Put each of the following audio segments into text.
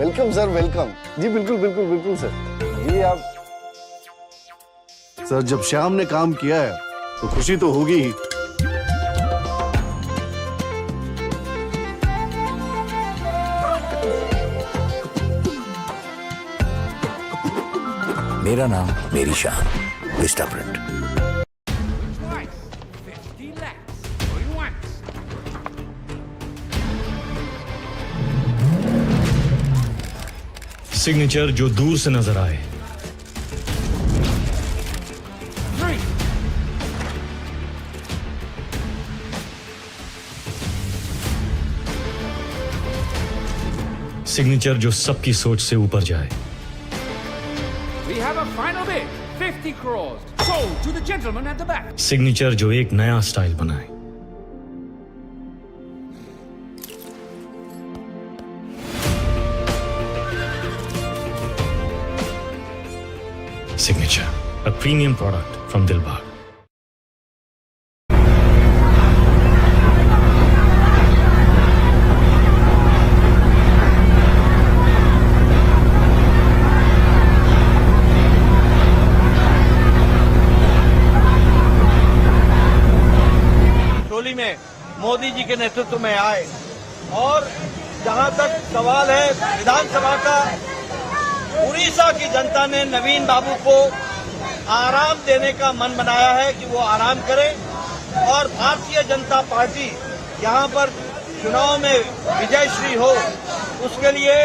Welcome sir, welcome. जी बिल्कुल बिल्कुल बिल्कुल सर। जी आप सर, जब श्याम ने काम किया है तो खुशी तो होगी ही। मेरा नाम मेरी शान, विस्टा प्रिंट। सिग्नेचर जो दूर से नजर आए, सिग्नेचर जो सबकी सोच से ऊपर जाए। We have a final bid, 50 crores. Sold to the gentleman at the back. Signature जो एक नया स्टाइल बनाए। Signature, a premium product from Dilbagh. टोली में मोदी जी के नेतृत्व में आए और जहां तक सवाल है विधानसभा का, उड़ीसा की जनता ने नवीन बाबू को आराम देने का मन बनाया है कि वो आराम करें और भारतीय जनता पार्टी यहां पर चुनाव में विजयश्री हो, उसके लिए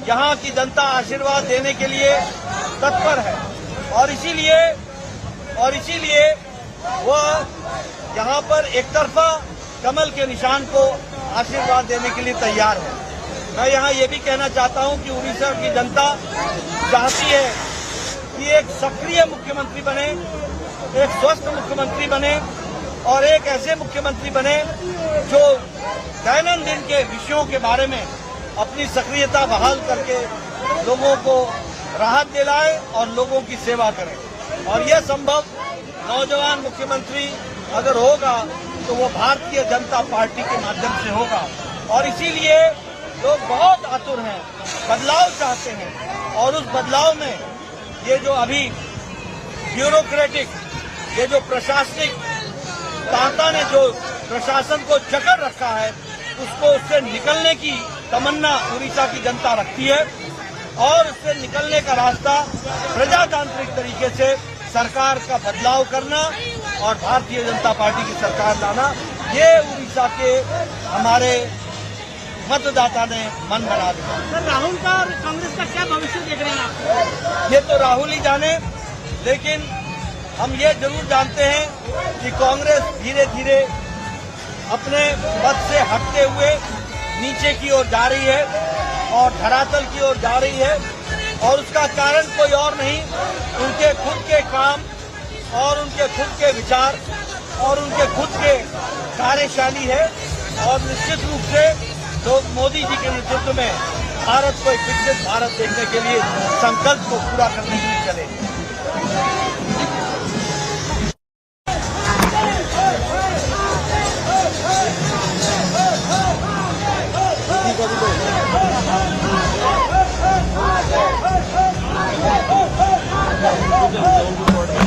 यहां की जनता आशीर्वाद देने के लिए तत्पर है और इसीलिए वो यहां पर एक तरफा कमल के निशान को आशीर्वाद देने के लिए तैयार है। मैं यहां ये भी कहना चाहता हूं कि उड़ीसा की जनता चाहती है कि एक सक्रिय मुख्यमंत्री बने, एक स्वस्थ मुख्यमंत्री बने और एक ऐसे मुख्यमंत्री बने जो दैनंदिन के विषयों के बारे में अपनी सक्रियता बहाल करके लोगों को राहत दिलाए और लोगों की सेवा करें। और यह संभव नौजवान मुख्यमंत्री अगर होगा तो वो भारतीय जनता पार्टी के माध्यम से होगा और इसीलिए लोग बहुत आतुर हैं, बदलाव चाहते हैं और उस बदलाव में ये जो अभी ब्यूरोक्रेटिक, ये जो प्रशासनिक तांता ने जो प्रशासन को जकड़ रखा है, उससे निकलने की तमन्ना उड़ीसा की जनता रखती है और उससे निकलने का रास्ता प्रजातांत्रिक तरीके से सरकार का बदलाव करना और भारतीय जनता पार्टी की सरकार लाना, ये उड़ीसा के हमारे मतदाता ने मन बना दिया। सर, राहुल का और कांग्रेस का क्या भविष्य देख रहे हैं आप? ये तो राहुल ही जाने, लेकिन हम ये जरूर जानते हैं कि कांग्रेस धीरे धीरे अपने पद से हटते हुए नीचे की ओर जा रही है और धरातल की ओर जा रही है और उसका कारण कोई और नहीं, उनके खुद के काम और उनके खुद के विचार और उनके खुद के कार्यशैली है और निश्चित रूप से लोग मोदी जी के नेतृत्व में भारत को एक विकसित भारत देखने के लिए संकल्प को पूरा करने के लिए चले।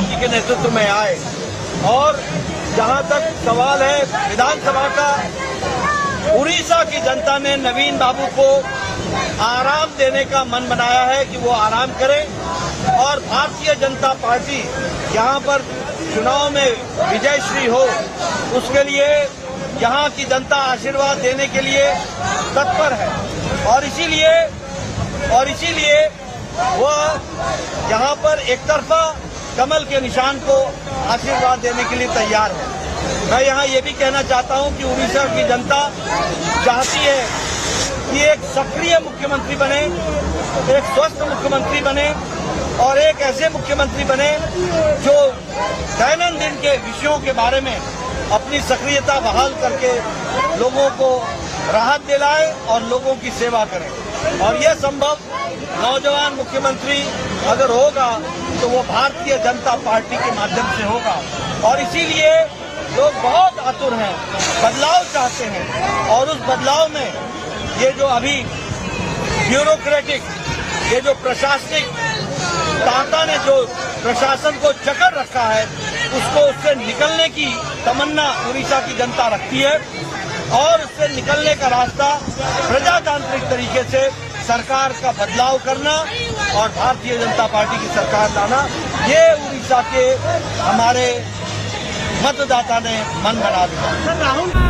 जी के नेतृत्व में आए और जहां तक सवाल है विधानसभा का, उड़ीसा की जनता ने नवीन बाबू को आराम देने का मन बनाया है कि वो आराम करें और भारतीय जनता पार्टी यहां पर चुनाव में विजयश्री हो, उसके लिए यहां की जनता आशीर्वाद देने के लिए तत्पर है और इसीलिए वो यहां पर एक तरफा कमल के निशान को आशीर्वाद देने के लिए तैयार है। मैं यहां ये भी कहना चाहता हूं कि उड़ीसा की जनता चाहती है कि एक सक्रिय मुख्यमंत्री बने, एक स्वस्थ मुख्यमंत्री बने और एक ऐसे मुख्यमंत्री बने जो दैनंदिन के विषयों के बारे में अपनी सक्रियता बहाल करके लोगों को राहत दिलाए और लोगों की सेवा करें। और यह संभव नौजवान मुख्यमंत्री अगर होगा तो वो भारतीय जनता पार्टी के माध्यम से होगा और इसीलिए लोग बहुत आतुर हैं, बदलाव चाहते हैं और उस बदलाव में ये जो अभी ब्यूरोक्रेटिक, ये जो प्रशासनिक तांता ने जो प्रशासन को जकड़ रखा है, उसको उससे निकलने की तमन्ना उड़ीसा की जनता रखती है और उससे निकलने का रास्ता प्रजातांत्रिक तरीके से सरकार का बदलाव करना और भारतीय जनता पार्टी की सरकार लाना, ये उड़ीसा के हमारे मतदाता ने मन बना दिया। Sir Rahul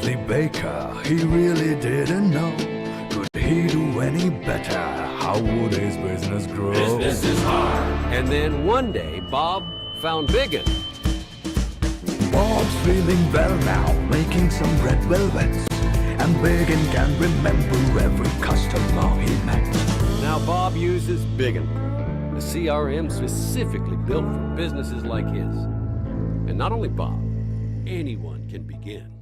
lazy baker, he really didn't know. Could he do any better? How would his business grow? Business is hard. And then one day, Bob found Biggin. Bob's feeling well now, making some red velvets. And Biggin can remember every customer he met. Now Bob uses Biggin, a CRM specifically built for businesses like his. And not only Bob, anyone can begin.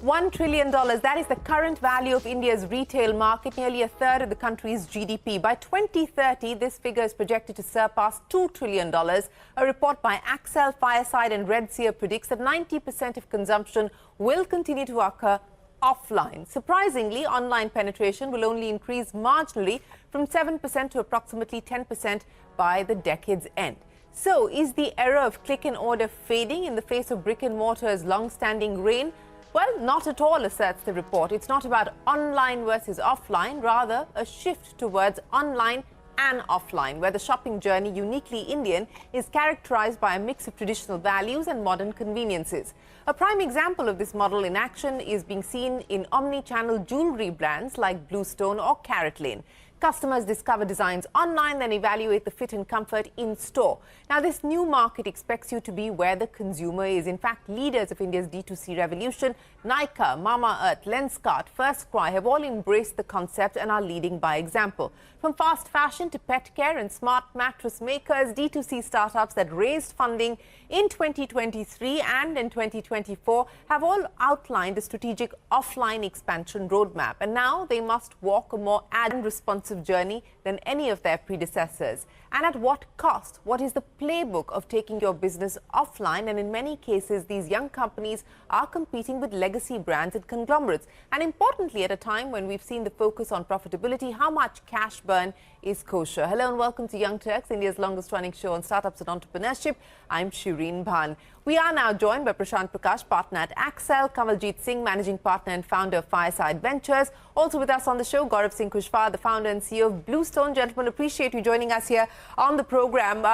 $1 trillion, that is the current value of India's retail market, nearly a third of the country's GDP. By 2030, this figure is projected to surpass $2 trillion. A report by Accel, Fireside and Redseer predicts that 90% of consumption will continue to occur offline. Surprisingly, online penetration will only increase marginally from 7% to approximately 10% by the decade's end. So, is the era of click and order fading in the face of brick and mortar's long-standing reign? Well, not at all, asserts the report. It's not about online versus offline, rather a shift towards online and offline, where the shopping journey, uniquely Indian, is characterized by a mix of traditional values and modern conveniences. A prime example of this model in action is being seen in omni-channel jewelry brands like Bluestone or Carrot Lane. Customers discover designs online, then evaluate the fit and comfort in store. Now, this new market expects you to be where the consumer is. In fact, leaders of India's D2C revolution, Nykaa, Mamaearth, Lenskart, First Cry have all embraced the concept and are leading by example. From fast fashion to pet care and smart mattress makers, D2C startups that raised funding in 2023 and in 2024 have all outlined a strategic offline expansion roadmap. And now they must walk a more ad responsive journey than any of their predecessors. And at what cost? What is the playbook of taking your business offline? And in many cases, these young companies are competing with legacy brands and conglomerates. And importantly, at a time when we've seen the focus on profitability, how much cash burn is kosher? Hello and welcome to Young Turks, India's longest running show on startups and entrepreneurship. I'm Shireen Bhan. We are now joined by Prashant Prakash, partner at Accel, Kamaljeet Singh, managing partner and founder of Fireside Ventures. Also with us on the show, Gaurav Singh Kushwaha, the founder and CEO of Bluestone. Gentlemen, appreciate you joining us here on the program.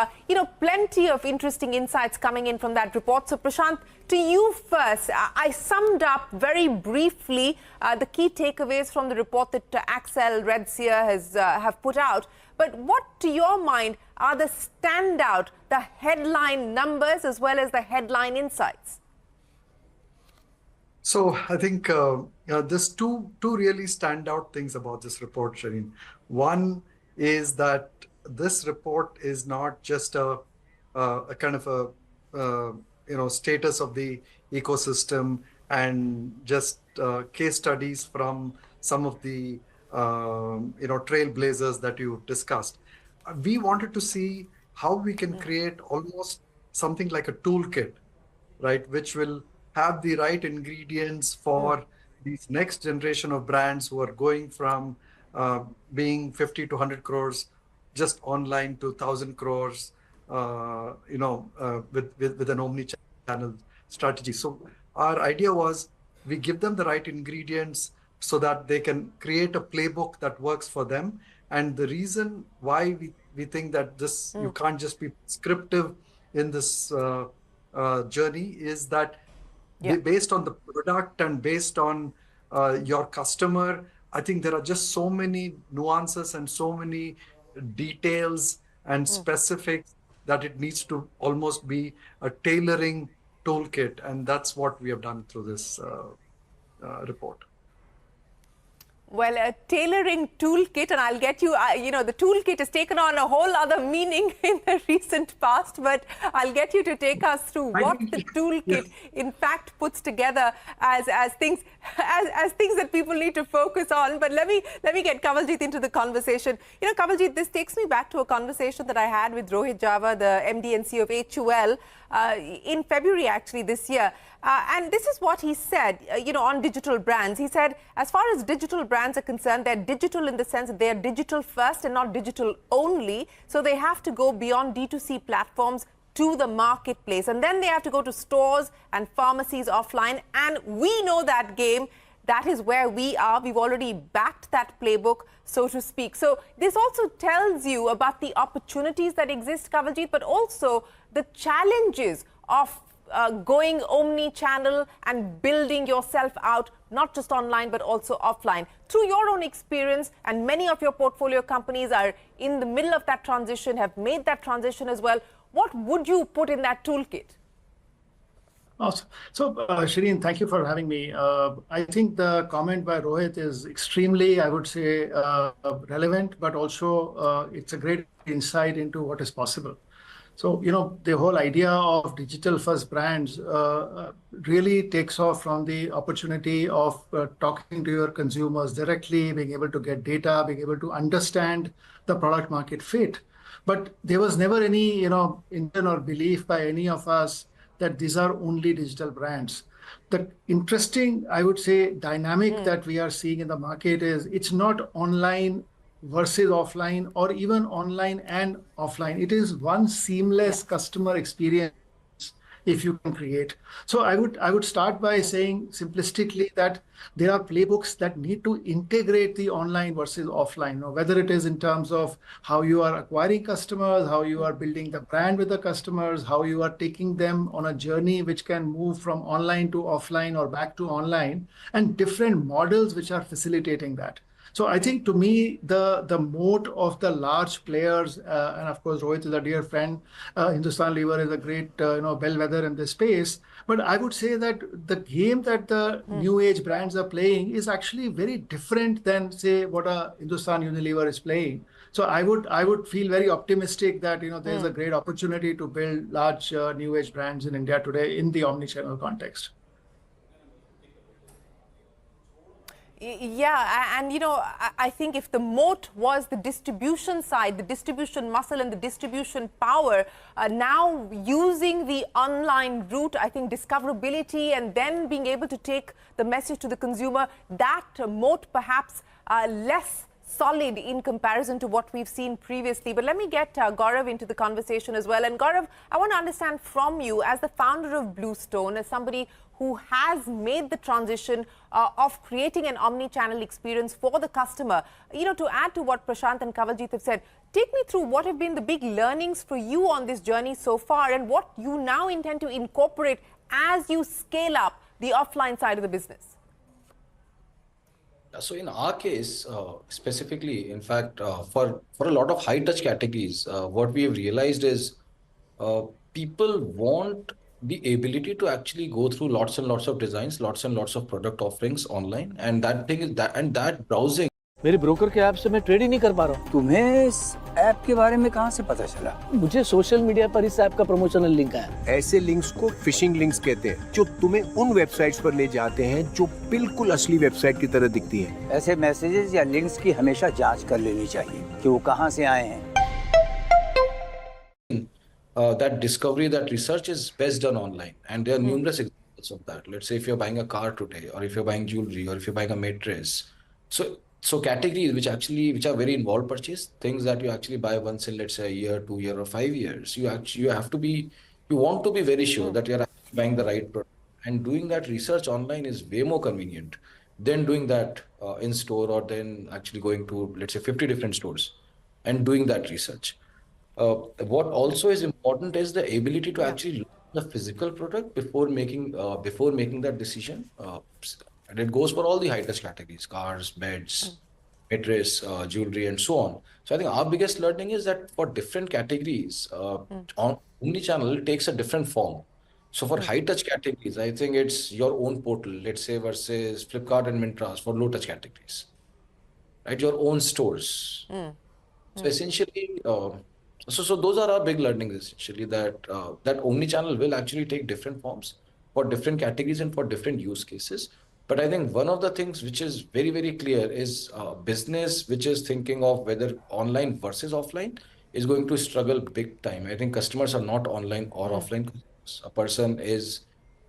Plenty of interesting insights coming in from that report. So, Prashant, to you first. I summed up very briefly the key takeaways from the report that Accel, Redseer have put out. But what, to your mind, are the standout, the headline numbers as well as the headline insights? So I think there's two really standout things about this report, Shireen. One is that this report is not just a kind of a status of the ecosystem and just case studies from some of the trailblazers that you discussed. We wanted to see how we can create almost something like a toolkit, right, which will have the right ingredients for these next generation of brands who are going from being 50 to 100 crores just online to 1,000 crores, with an omni-channel strategy. So our idea was we give them the right ingredients so that they can create a playbook that works for them. And the reason why we think that this you can't just be prescriptive in this journey is that based on the product and based on your customer, I think there are just so many nuances and so many details and specifics that it needs to almost be a tailoring toolkit. And that's what we have done through this report. Well, a tailoring toolkit, and I'll get you, the toolkit has taken on a whole other meaning in the recent past, but I'll get you to take us through what the toolkit in fact puts together as things that people need to focus on. But let me get Kamaljeet into the conversation. Kamaljeet, this takes me back to a conversation that I had with Rohit Java, the MD and CEO of HUL, in February actually this year. And this is what he said, on digital brands. He said, as far as digital brands are concerned, they're digital in the sense that they're digital first and not digital only. So they have to go beyond D2C platforms to the marketplace. And then they have to go to stores and pharmacies offline. And we know that game. That is where we are. We've already backed that playbook. so to speak. So this also tells you about the opportunities that exist, Kavaljit, but also the challenges of going omni-channel and building yourself out, not just online but also offline. Through your own experience, and many of your portfolio companies are in the middle of that transition, have made that transition as well, what would you put in that toolkit? Awesome. So, Shireen, thank you for having me. I think the comment by Rohit is extremely, I would say, relevant, but also it's a great insight into what is possible. So, the whole idea of digital first brands really takes off from the opportunity of talking to your consumers directly, being able to get data, being able to understand the product market fit. But there was never any, intent or belief by any of us that these are only digital brands. The interesting, I would say, dynamic that we are seeing in the market is it's not online versus offline or even online and offline. It is one seamless customer experience if you can create. So I would start by saying simplistically that there are playbooks that need to integrate the online versus offline, whether it is in terms of how you are acquiring customers, how you are building the brand with the customers, how you are taking them on a journey which can move from online to offline or back to online, and different models which are facilitating that. So I think to me, the moat of the large players, and of course, Rohit is a dear friend, Hindustan Lever is a great bellwether in this space. But I would say that the game that the new age brands are playing is actually very different than, say, what a Hindustan Unilever is playing. So I would feel very optimistic that there's a great opportunity to build large new age brands in India today in the omnichannel context. Yeah, and I think if the moat was the distribution side, the distribution muscle and the distribution power, now using the online route, I think discoverability and then being able to take the message to the consumer, that moat perhaps less solid in comparison to what we've seen previously. But let me get Gaurav into the conversation as well. And Gaurav, I want to understand from you, as the founder of Bluestone, as somebody who has made the transition of creating an omni-channel experience for the customer, to add to what Prashant and Kavaljit have said, take me through what have been the big learnings for you on this journey so far and what you now intend to incorporate as you scale up the offline side of the business. So in our case, specifically, in fact, for a lot of high-touch categories, what we have realized is people want the ability to actually go through lots and lots of designs, lots and lots of product offerings online, and that thing is that browsing. मेरे broker के app से मैं trade ही नहीं कर पा रहा हूँ। तुम्हें इस ऐप के बारे में कहाँ से पता चला? मुझे सोशल मीडिया पर इस ऐप का प्रमोशनल लिंक आया। ऐसे लिंक्स को फिशिंग लिंक्स कहते हैं, जो तुम्हें उन वेबसाइट्स पर ले जाते हैं जो बिल्कुल असली वेबसाइट की तरह दिखती हैं। ऐसे मैसेजेस या लिंक्स की हमेशा जांच कर लेनी चाहिए कि वो कहाँ से आए हैं। That discovery, that research is best done online, and there are numerous examples of that. Let's say if you're buying a car today, or if you're buying jewelry, or if you're buying a mattress, so categories which are very involved purchase, things that you actually buy once in, let's say, a year, 2 years, or 5 years, you want to be very sure that you're actually buying the right product, and doing that research online is way more convenient than doing that in store, or then actually going to, let's say, 50 different stores and doing that research. What also is important is the ability to actually look at the physical product before making that decision. And it goes for all the high-touch categories: cars, beds, mattress, jewelry, and so on. So I think our biggest learning is that for different categories, on omnichannel takes a different form. So for high-touch categories, I think it's your own portal, let's say, versus Flipkart and Myntra's for low-touch categories, right? Your own stores. So essentially, so those are our big learnings, essentially, that that omnichannel will actually take different forms for different categories and for different use cases. But I think one of the things which is very, very clear is business which is thinking of whether online versus offline is going to struggle big time. I think customers are not online or offline. A person is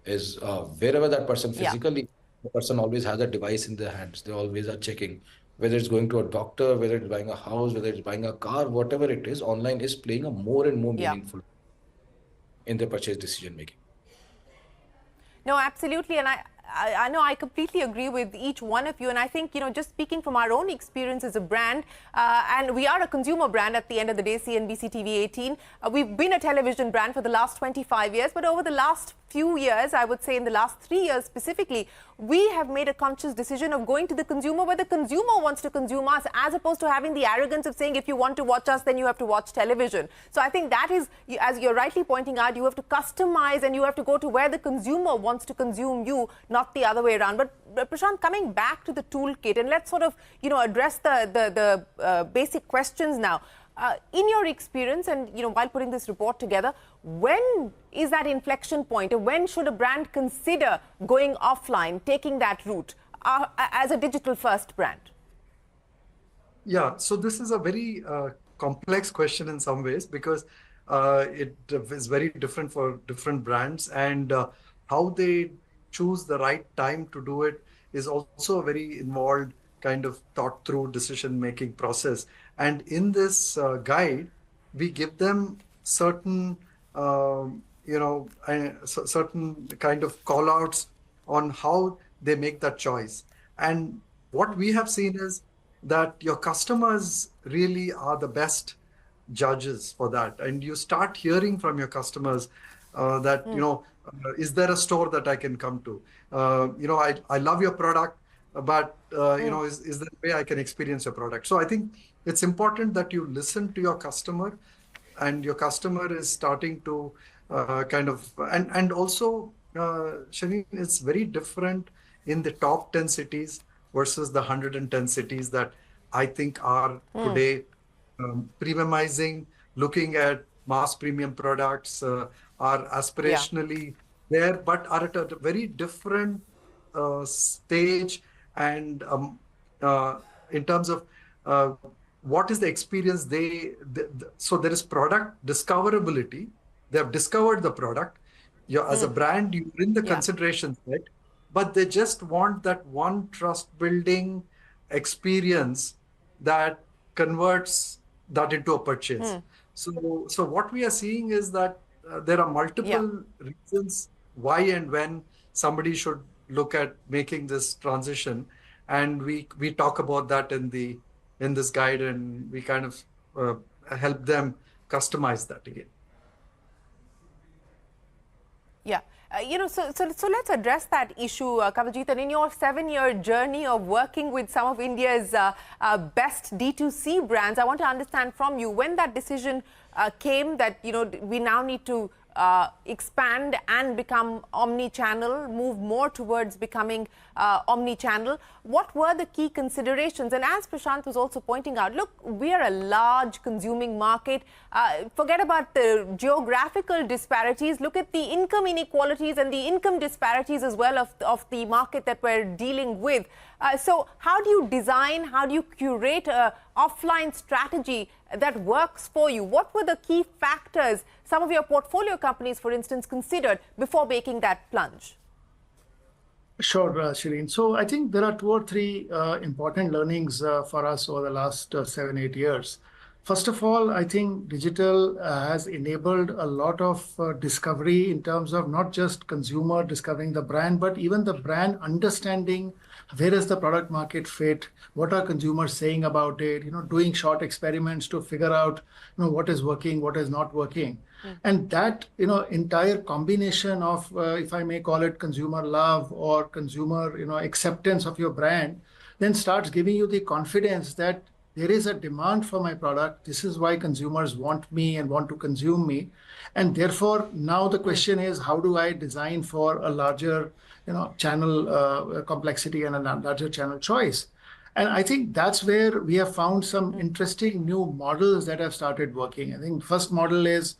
wherever that person physically, the person always has a device in their hands. They always are checking. Whether it's going to a doctor, whether it's buying a house, whether it's buying a car, whatever it is, online is playing a more and more meaningful in the purchase decision making. No, absolutely. And I know I completely agree with each one of you. And I think, just speaking from our own experience as a brand, and we are a consumer brand at the end of the day, CNBC TV 18. We've been a television brand for the last 25 years. But over the last few years, I would say in the last 3 years specifically, we have made a conscious decision of going to the consumer where the consumer wants to consume us, as opposed to having the arrogance of saying, if you want to watch us, then you have to watch television. So I think that is, as you're rightly pointing out, you have to customize and you have to go to where the consumer wants to consume you, not the other way around. But Prashant, coming back to the toolkit, and let's sort of, address the basic questions now. In your experience and, while putting this report together, when is that inflection point? Or when should a brand consider going offline, taking that route as a digital-first brand? Yeah, so this is a very complex question in some ways, because it is very different for different brands, and how they choose the right time to do it is also a very involved kind of thought through decision-making process. And in this guide, we give them certain, certain kind of call outs on how they make that choice. And what we have seen is that your customers really are the best judges for that. And you start hearing from your customers that, is there a store that I can come to? I love your product, but, is there a way I can experience your product? So I think it's important that you listen to your customer, and your customer is starting to and also, Shireen, it's very different in the top 10 cities versus the 110 cities that I think are today premiumizing, looking at mass premium products, are aspirationally there, but are at a very different stage. And in terms of what is the experience so there is product discoverability. They have discovered the product. As a brand, you're in the consideration set, but they just want that one trust building experience that converts that into a purchase. So what we are seeing is that there are multiple reasons why and when somebody should look at making this transition, and we talk about that in this guide, and we kind of help them customize that again. Yeah. So let's address that issue, Kawaljeet. And in your 7-year journey of working with some of India's best D2C brands, I want to understand from you, when that decision came that, we now need to expand and become omni-channel, move more towards becoming omni-channel. What were the key considerations? And as Prashant was also pointing out, look, we are a large consuming market. Forget about the geographical disparities. Look at the income inequalities and the income disparities as well of the market that we're dealing with. So how do you design, how do you curate a offline strategy that works for you? What were the key factors some of your portfolio companies, for instance, considered before making that plunge? Sure, Shireen. So I think there are 2 or 3 important learnings for us over the last 7-8 years. First of all, I think digital has enabled a lot of discovery in terms of not just consumer discovering the brand, but even the brand understanding where is the product market fit, what are consumers saying about it, doing short experiments to figure out, what is working, what is not working. And that, entire combination of, if I may call it consumer love or consumer, acceptance of your brand, then starts giving you the confidence that there is a demand for my product. This is why consumers want me and want to consume me. And therefore, now the question is, how do I design for a larger, channel complexity and a larger channel choice? And I think that's where we have found some interesting new models that have started working. I think first model is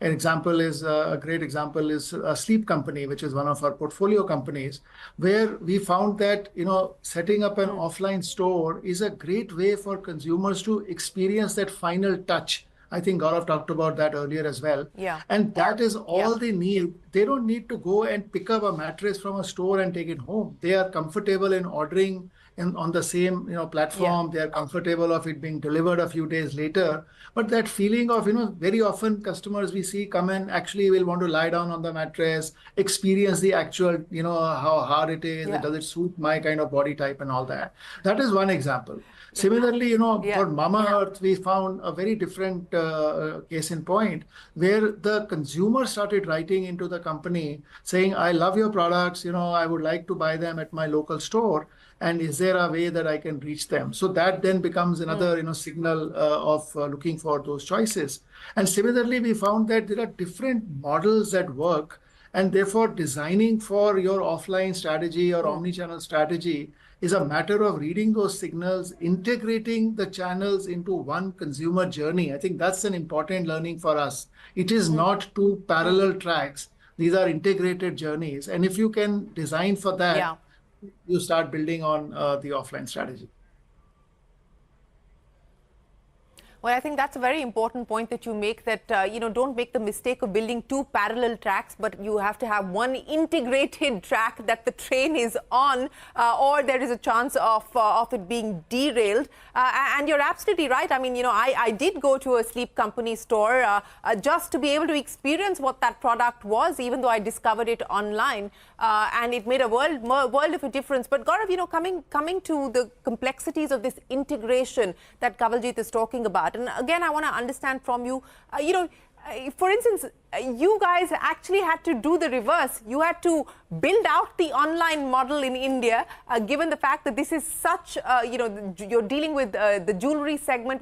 An example is a great example is a sleep company, which is one of our portfolio companies, where we found that setting up an offline store is a great way for consumers to experience that final touch. I think Gaurav talked about that earlier as well. Yeah. And that is all they need. They don't need to go and pick up a mattress from a store and take it home. They are comfortable in ordering on the same platform. They are comfortable of it being delivered a few days later. But that feeling of, very often customers we see come in actually will want to lie down on the mattress, experience the actual, how hard it is, does it suit my kind of body type and all that. That is one example. Similarly, for Mamaearth, we found a very different case in point where the consumer started writing into the company saying, I love your products, I would like to buy them at my local store. And is there a way that I can reach them? So that then becomes another signal of looking for those choices. And similarly, we found that there are different models that work, and therefore designing for your offline strategy or omni-channel strategy is a matter of reading those signals, integrating the channels into one consumer journey. I think that's an important learning for us. It is not two parallel tracks. These are integrated journeys. And if you can design for that, you start building on the offline strategy. Well, I think that's a very important point that you make, that, don't make the mistake of building two parallel tracks, but you have to have one integrated track that the train is on, or there is a chance of it being derailed. And you're absolutely right. I mean, I did go to a sleep company store just to be able to experience what that product was, even though I discovered it online. And it made a world of a difference. But Gaurav, coming to the complexities of this integration that Kavaljit is talking about. And again, I want to understand from you, for instance, you guys actually had to do the reverse. You had to build out the online model in India, given the fact that this is such, you're dealing with the jewelry segment,